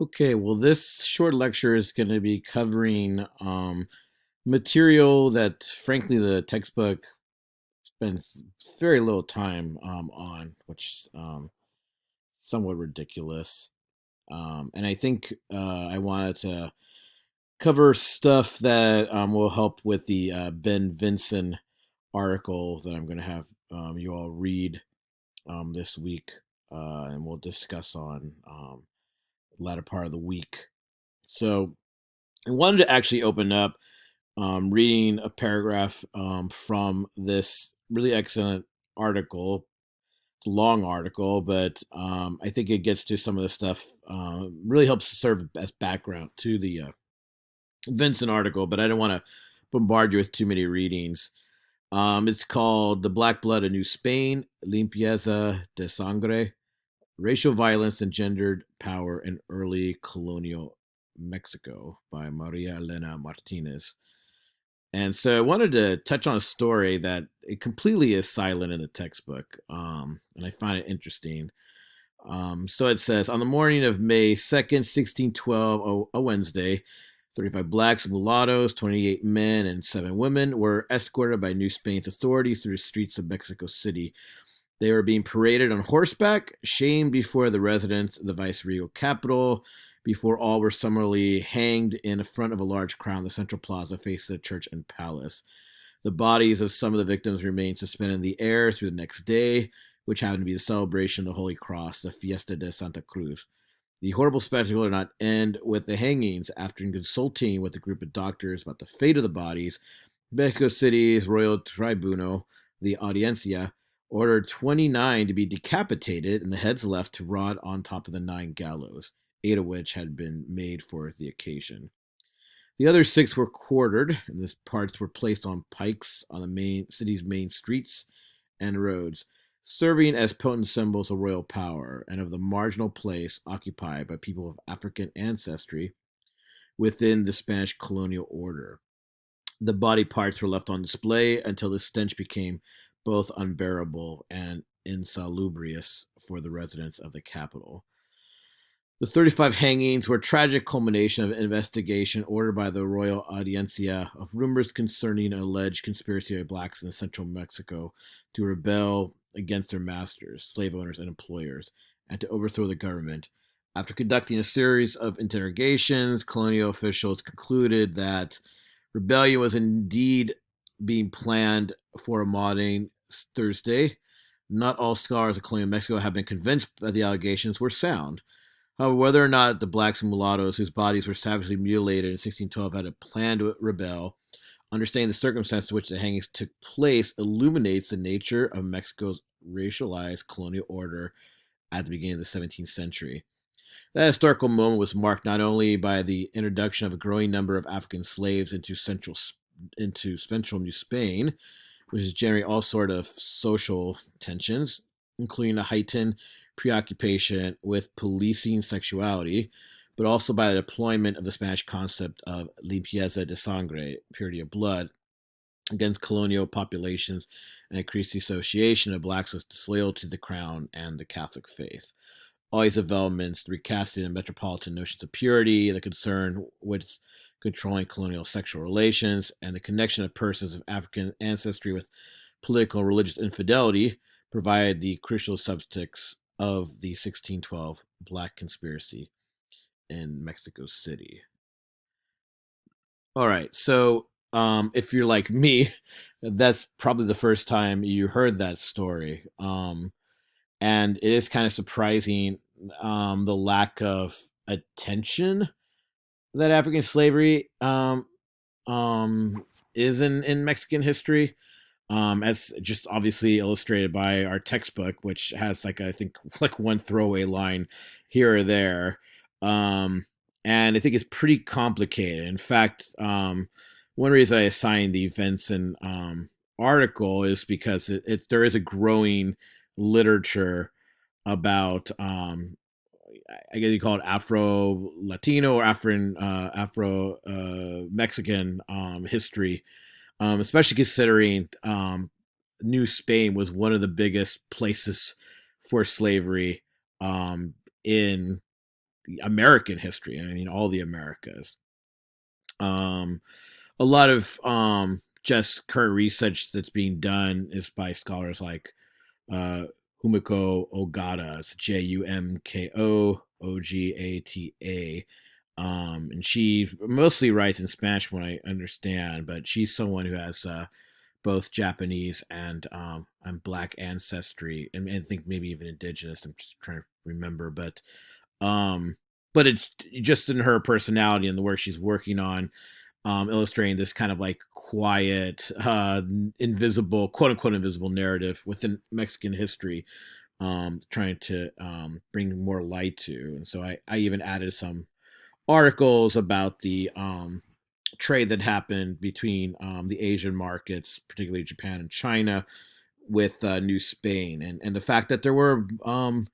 Okay, well, this short lecture is going to be covering material that, frankly, the textbook spends very little time on, which somewhat ridiculous. And I think I wanted to cover stuff that will help with the Ben Vinson article that I'm going to have you all read this week, and we'll discuss on the latter part of the week. So I wanted to actually open up reading a paragraph from this really excellent article. It's a long article, but I think it gets to some of the stuff, really helps to serve as background to the Vincent article, but I don't want to bombard you with too many readings. It's called The Black Blood of New Spain, Limpieza de Sangre, Racial Violence and Gendered Power in Early Colonial Mexico by Maria Elena Martinez. And so I wanted to touch on a story that it completely is silent in the textbook, and I find it interesting. So it says, on the morning of May 2nd, 1612, a Wednesday, 35 blacks and mulattoes, 28 men and 7 women were escorted by New Spain's authorities through the streets of Mexico City. They were being paraded on horseback, shamed before the residents of the viceregal capital, before all were summarily hanged in front of a large crown in the central plaza facing the church and palace. The bodies of some of the victims remained suspended in the air through the next day, which happened to be the celebration of the Holy Cross, the Fiesta de Santa Cruz. The horrible spectacle did not end with the hangings. After consulting with a group of doctors about the fate of the bodies, Mexico City's Royal Tribunal, the Audiencia, ordered 29 to be decapitated and the heads left to rot on top of the 9 gallows, 8 of which had been made for the occasion. The other 6 were quartered, and the parts were placed on pikes on the city's main streets and roads, serving as potent symbols of royal power and of the marginal place occupied by people of African ancestry within the Spanish colonial order. The body parts were left on display until the stench became both unbearable and insalubrious for the residents of the capital. The 35 hangings were a tragic culmination of an investigation ordered by the Royal Audiencia of rumors concerning an alleged conspiracy of blacks in central Mexico to rebel against their masters, slave owners, and employers, and to overthrow the government. After conducting a series of interrogations, colonial officials concluded that rebellion was indeed being planned for a modern Thursday. Not all scholars of colonial Mexico have been convinced that the allegations were sound. However, whether or not the blacks and mulattoes whose bodies were savagely mutilated in 1612 had a plan to rebel, understanding the circumstances in which the hangings took place illuminates the nature of Mexico's racialized colonial order at the beginning of the 17th century. That historical moment was marked not only by the introduction of a growing number of African slaves into central New Spain, which is generating all sort of social tensions, including a heightened preoccupation with policing sexuality, but also by the deployment of the Spanish concept of limpieza de sangre, purity of blood, against colonial populations and increased the association of blacks with disloyalty to the crown and the Catholic faith. All these developments, the recasting of metropolitan notions of purity, the concern with controlling colonial sexual relations, and the connection of persons of African ancestry with political and religious infidelity provide the crucial subtext of the 1612 Black conspiracy in Mexico City. All right, so if you're like me, that's probably the first time you heard that story. And it is kind of surprising, the lack of attention that African slavery is in Mexican history, as just obviously illustrated by our textbook, which has like I think like one throwaway line here or there, um, and I think it's pretty complicated. In fact, one reason I assigned the Venson article is because there is a growing literature about I guess you call it Afro Latino or Afro Mexican history, especially considering New Spain was one of the biggest places for slavery, in American history. I mean, all the Americas. Um, a lot of just current research that's being done is by scholars like uh, Humiko Ogata. It's Jumko Ogata. And she mostly writes in Spanish, from what I understand, but she's someone who has both Japanese and Black ancestry, and I think maybe even indigenous. I'm just trying to remember, um, but it's just in her personality and the work she's working on, illustrating this kind of like quiet, invisible, quote unquote, invisible narrative within Mexican history, trying to bring more light to. And so I even added some articles about the trade that happened between the Asian markets, particularly Japan and China, with New Spain, and the fact that there were um,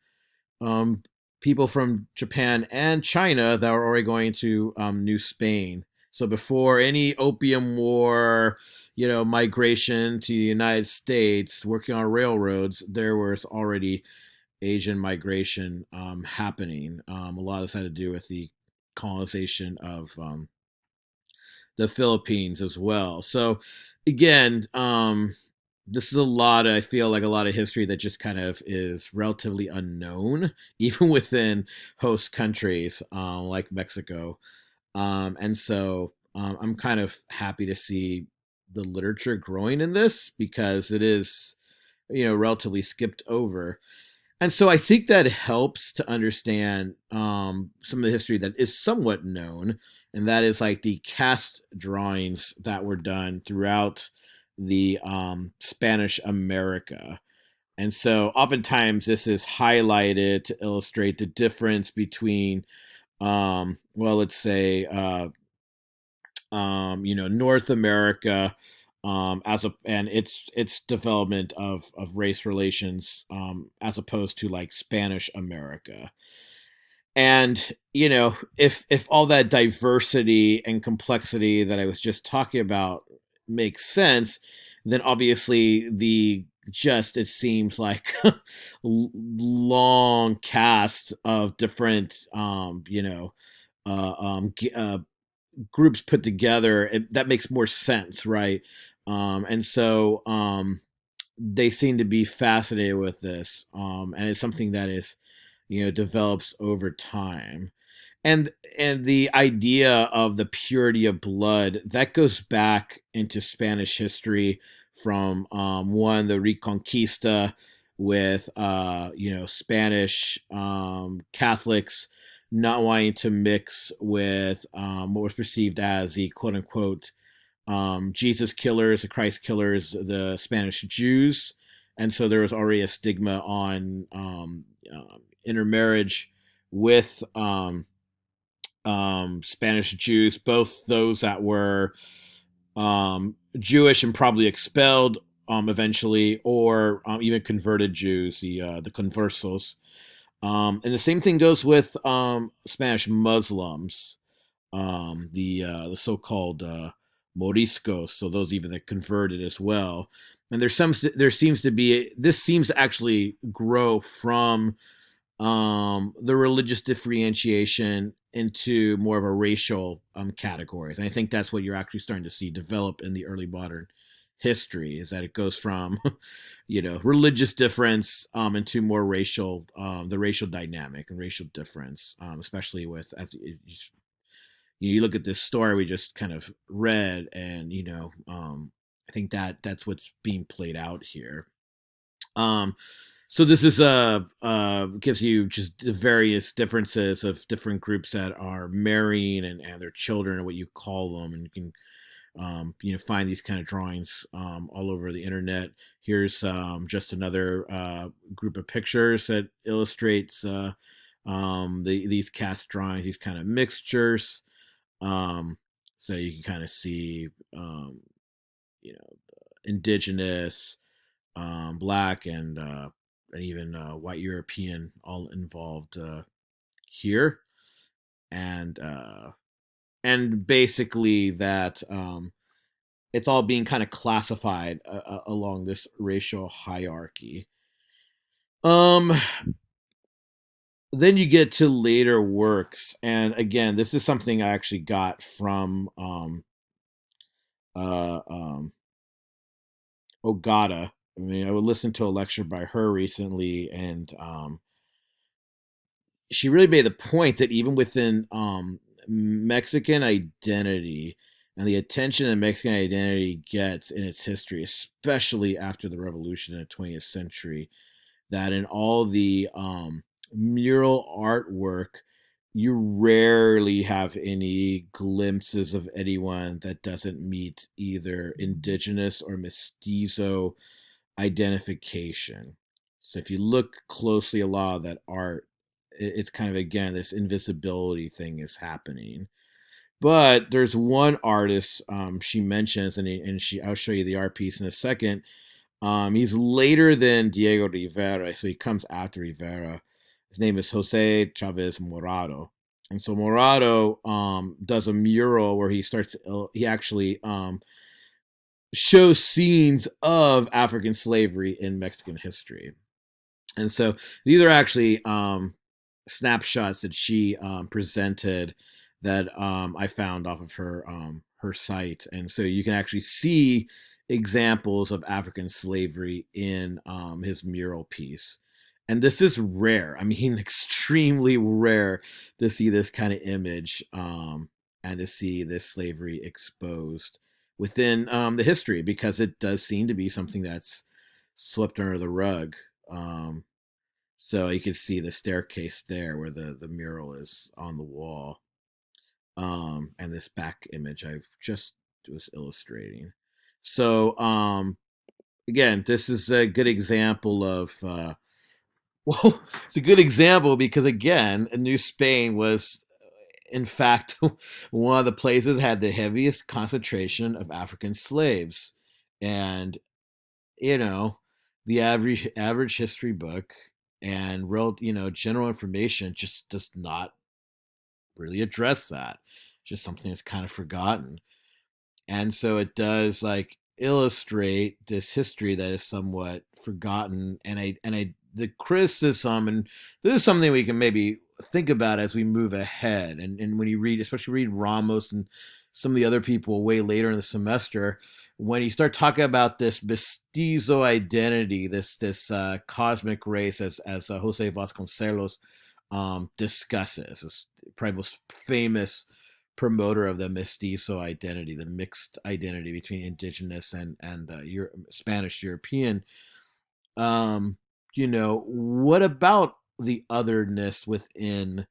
people from Japan and China that were already going to New Spain. So before any opium war, migration to the United States, working on railroads, there was already Asian migration happening. A lot of this had to do with the colonization of the Philippines as well. So again, this is a lot of, I feel like a lot of history that just kind of is relatively unknown, even within host countries like Mexico. And so I'm kind of happy to see the literature growing in this because it is, relatively skipped over. And so I think that helps to understand some of the history that is somewhat known, and that is like the cast drawings that were done throughout the Spanish America. And so oftentimes this is highlighted to illustrate the difference between, well, let's say, North America, as a and its development of race relations, as opposed to like Spanish America. And if all that diversity and complexity that I was just talking about makes sense, then obviously the just it seems like long cast of different groups put together, that makes more sense, right? And so they seem to be fascinated with this, and it's something that is, develops over time. And the idea of the purity of blood that goes back into Spanish history from one the Reconquista with Spanish Catholics not wanting to mix with what was perceived as the quote unquote Jesus killers, the Christ killers, the Spanish Jews, and so there was already a stigma on intermarriage with Spanish Jews, both those that were Jewish and probably expelled eventually, or even converted Jews, the conversos. And the same thing goes with Spanish Muslims, the so-called Moriscos, so those even that converted as well. And there seems to be this seems to actually grow from the religious differentiation into more of a racial categories. And I think that's what you're actually starting to see develop in the early modern history, is that it goes from religious difference into more racial, the racial dynamic and racial difference, especially with as you look at this story we just kind of read, and I think that's what's being played out here. um so this is gives you just the various differences of different groups that are marrying, and their children, and what you call them, and you can find these kind of drawings all over the internet. Here's just another group of pictures that illustrates these cast drawings, these kind of mixtures. um, so you can kind of see you know indigenous, black, and even white European all involved here, and basically that it's all being kind of classified along this racial hierarchy. Um, then you get to later works, and again, this is something I actually got from uh, um, Ogata. I mean, I would listen to a lecture by her recently, and she really made the point that even within Mexican identity and the attention that Mexican identity gets in its history, especially after the revolution in the 20th century, that in all the mural artwork, you rarely have any glimpses of anyone that doesn't meet either indigenous or mestizo identification. So if you look closely, a lot of that art, it's kind of again this invisibility thing is happening. But there's one artist she mentions, and she I'll show you the art piece in a second. He's later than Diego Rivera, so he comes after Rivera. His name is Jose Chavez Morado. And so Morado does a mural where he actually shows scenes of African slavery in Mexican history. And so these are actually snapshots that she presented that I found off of her site, and so you can actually see examples of African slavery in his mural piece. And this is rare. I mean, extremely rare to see this kind of image and to see this slavery exposed within the history, because it does seem to be something that's swept under the rug. Um, so you can see the staircase there where the mural is on the wall. And this back image I just was illustrating. So again, this is a good example of well, it's a good example because again, New Spain was in fact one of the places that had the heaviest concentration of African slaves. And you know, the average history book and real, general information just does not really address that. Just something that's kind of forgotten. And so it does like illustrate this history that is somewhat forgotten. And I the criticism, and this is something we can maybe think about as we move ahead. And when you read, especially read Ramos and some of the other people way later in the semester, when you start talking about this mestizo identity, this cosmic race, as Jose Vasconcelos discusses, is probably most famous promoter of the mestizo identity, the mixed identity between indigenous and Spanish European. Um, what about the otherness within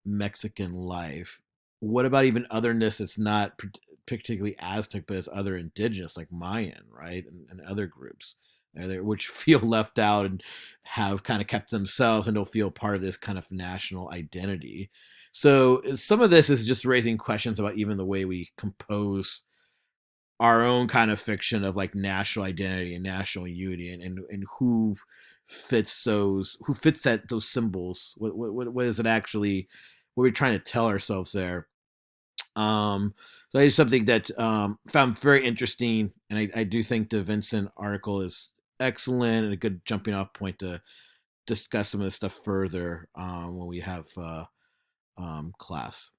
Mexican life? What about even otherness that's not particularly Aztec, but as other indigenous, like Mayan, right, and other groups, which feel left out and have kind of kept themselves and don't feel part of this kind of national identity. So some of this is just raising questions about even the way we compose our own kind of fiction of like national identity and national unity, and who fits those symbols. What is it actually? What are we trying to tell ourselves there? So that is something that found very interesting, and I do think the Vincent article is excellent and a good jumping off point to discuss some of this stuff further when we have class.